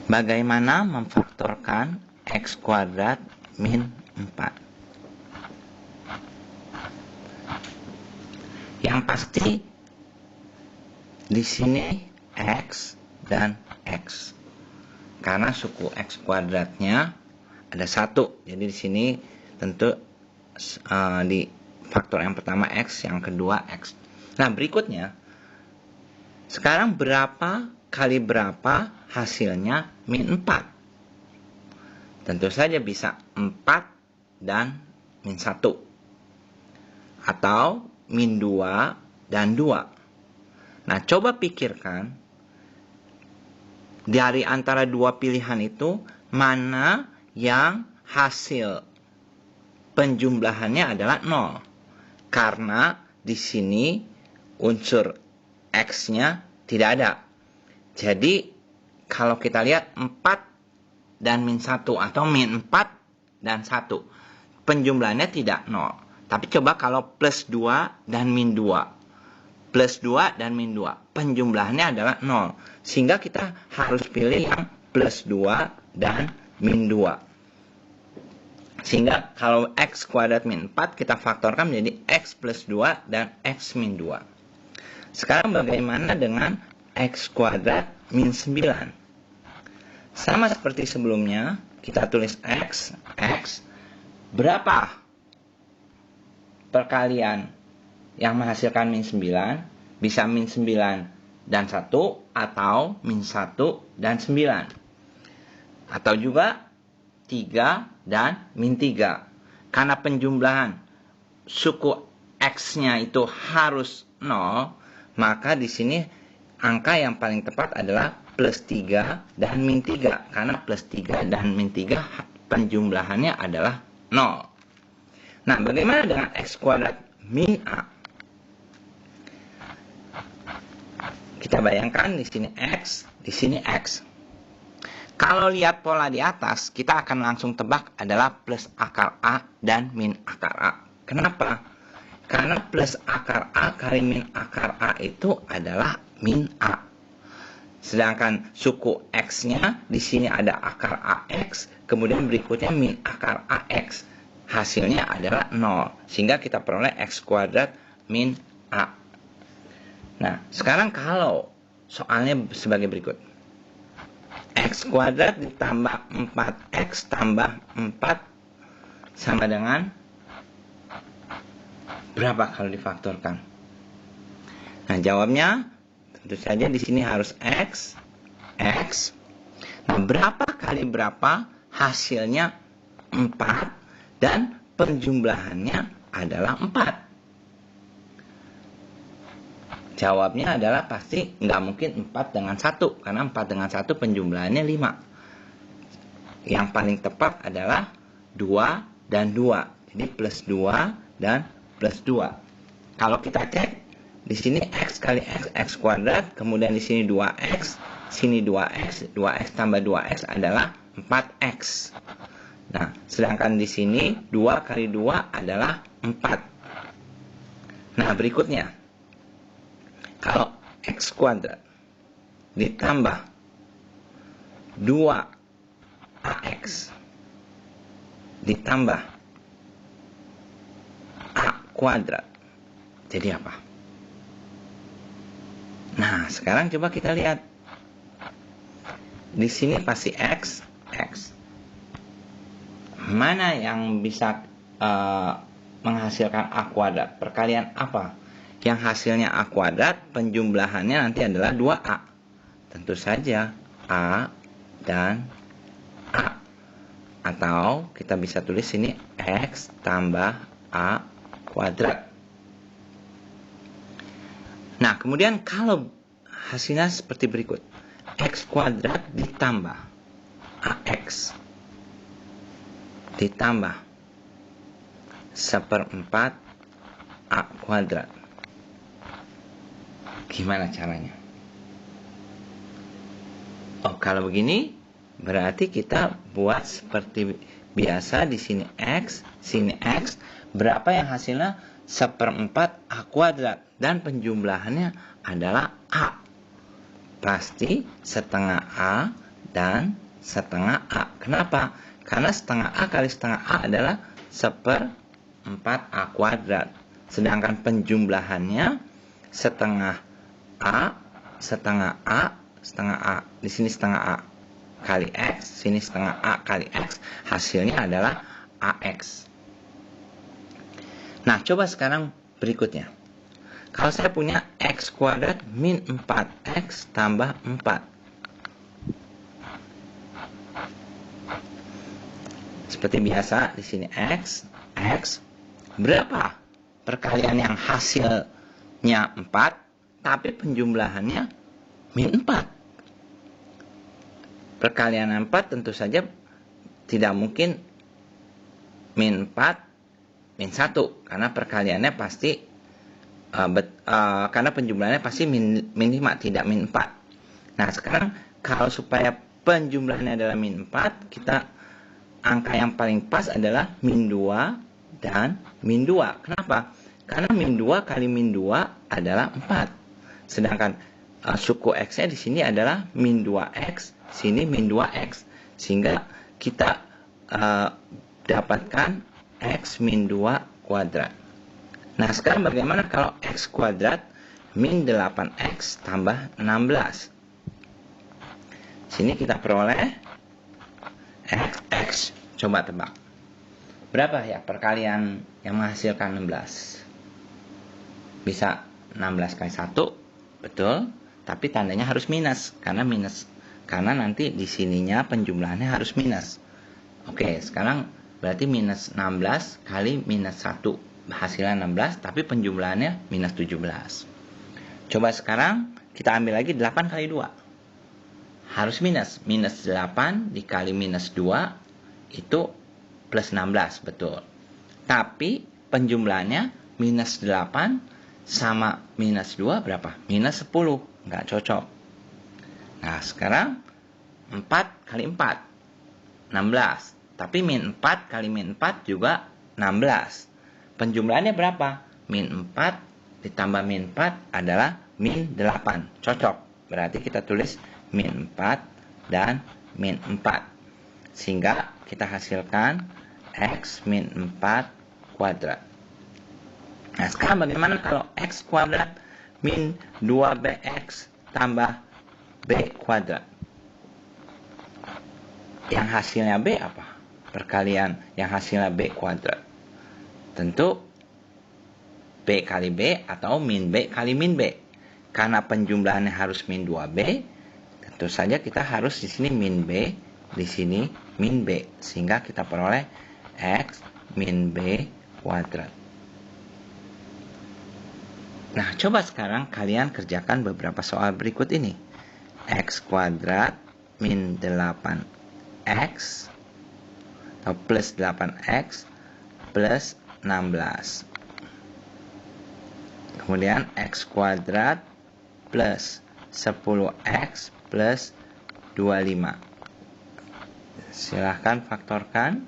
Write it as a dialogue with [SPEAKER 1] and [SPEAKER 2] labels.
[SPEAKER 1] Bagaimana memfaktorkan X kuadrat min 4? Yang pasti di sini X dan X. Karena suku X kuadratnya ada 1. Jadi di sini tentu di faktor yang pertama X, yang kedua X. Nah, berikutnya, sekarang berapa kali berapa hasilnya min 4? Tentu saja bisa 4 dan min 1. Atau min 2 dan 2. Nah, coba pikirkan, dari antara dua pilihan itu, mana yang hasil penjumlahannya adalah 0. Karena di sini unsur X-nya tidak ada. Jadi, kalau kita lihat 4 dan min 1 atau min 4 dan 1, penjumlahannya tidak 0. Tapi coba kalau plus 2 dan min 2. Plus 2 dan min 2. Penjumlahannya adalah 0. Sehingga kita harus pilih yang plus 2 dan min 2. Sehingga kalau X kuadrat min 4 kita faktorkan menjadi X plus 2 dan X min 2. Sekarang bagaimana dengan X kuadrat min 9? Sama seperti sebelumnya, kita tulis X. Berapa perkalian yang menghasilkan min 9? Bisa min 9 dan 1 atau min 1 dan 9. Atau juga 3 dan min 3. Karena penjumlahan suku X-nya itu harus 0, maka di sini angka yang paling tepat adalah plus 3 dan min 3. Karena plus 3 dan min 3 penjumlahannya adalah 0. Nah, bagaimana dengan X kuadrat min A? Kita bayangkan di sini X, di sini X. Kalau lihat pola di atas, kita akan langsung tebak adalah plus akar A dan min akar A. Kenapa? Karena plus akar A kali min akar A itu adalah min A. Sedangkan suku X-nya di sini ada akar AX, kemudian berikutnya min akar AX. Hasilnya adalah 0. Sehingga kita peroleh X kuadrat min A. Nah, sekarang kalau soalnya sebagai berikut. X kuadrat ditambah 4X tambah 4 sama dengan berapa kalau difaktorkan? Nah, jawabnya tentu saja di sini harus X. Nah, berapa kali berapa hasilnya 4 dan penjumlahannya adalah 4. Jawabnya adalah pasti nggak mungkin 4 dengan 1. Karena 4 dengan 1 penjumlahannya 5. Yang paling tepat adalah 2 dan 2. Jadi plus 2 dan plus 2. Kalau kita cek, di sini X kali X kuadrat. Kemudian di sini 2X. Sini 2X. 2X tambah 2X adalah 4X. Nah, sedangkan di sini 2 kali 2 adalah 4. Nah, berikutnya. Kalau X kuadrat ditambah 2AX ditambah A kuadrat, jadi apa? Nah, sekarang coba kita lihat. Di sini pasti X. Mana yang bisa menghasilkan A kuadrat? Perkalian apa? Yang hasilnya A kuadrat, penjumlahannya nanti adalah 2A. Tentu saja A dan A. Atau kita bisa tulis ini X tambah A kuadrat. Nah, kemudian kalau hasilnya seperti berikut. X kuadrat ditambah AX ditambah 1/4 A kuadrat. Gimana caranya? Oh, kalau begini berarti kita buat seperti biasa. Di sini X, sini X. Berapa yang hasilnya 1/4 A kuadrat. Dan penjumlahannya adalah A. Pasti setengah A dan setengah A. Kenapa? Karena setengah A kali setengah A adalah 1/4 A kuadrat. Sedangkan penjumlahannya setengah A, setengah A, setengah A. Di sini setengah A kali X, sini setengah A kali X. Hasilnya adalah AX. Nah, coba sekarang berikutnya. Kalau saya punya X kuadrat min 4X tambah 4. Seperti biasa, di sini X. Berapa perkalian yang hasilnya 4, tapi penjumlahannya min 4. Perkalian 4 tentu saja tidak mungkin min 4, min 1. Karena perkaliannya pasti, karena penjumlahannya pasti min 5, tidak min 4. Nah, sekarang kalau supaya penjumlahannya adalah min 4, kita angka yang paling pas adalah min 2 dan min 2. Kenapa? Karena min 2 kali min 2 adalah 4. Sedangkan suku X-nya di sini adalah min 2X, sini min 2X. Sehingga kita dapatkan X min 2 kuadrat. Nah, sekarang bagaimana kalau X kuadrat min 8X tambah 16? Sini kita peroleh X. Coba tebak. Berapa ya perkalian yang menghasilkan 16? Bisa 16 kali 1, betul. Tapi tandanya harus minus. Karena nanti di sininya penjumlahannya harus minus. Oke, sekarang berarti minus 16 kali minus 1. Hasilnya 16, tapi penjumlahannya minus 17. Coba sekarang kita ambil lagi 8 kali 2. Harus minus. Minus 8 dikali minus 2 itu plus 16, betul. Tapi penjumlahannya minus 8 sama minus 2 berapa? Minus 10. Nggak cocok. Nah, sekarang 4 kali 4. 16. Tapi min 4 kali min 4 juga 16. Penjumlahannya berapa? Min 4 ditambah min 4 adalah min 8. Cocok. Berarti kita tulis min 4 dan min 4. Sehingga kita hasilkan X min 4 kuadrat. Nah, sekarang bagaimana kalau X kuadrat min 2BX tambah B kuadrat? Yang hasilnya B apa? Perkalian yang hasilnya B kuadrat. Tentu B kali B atau min B kali min B. Karena penjumlahannya harus min 2B, tentu saja kita harus di sini min B, di sini min B. Sehingga kita peroleh X min B kuadrat. Nah, coba sekarang kalian kerjakan beberapa soal berikut ini. X kuadrat min 8X atau plus 8X plus 16. Kemudian X kuadrat plus 10X plus 25. Silahkan faktorkan.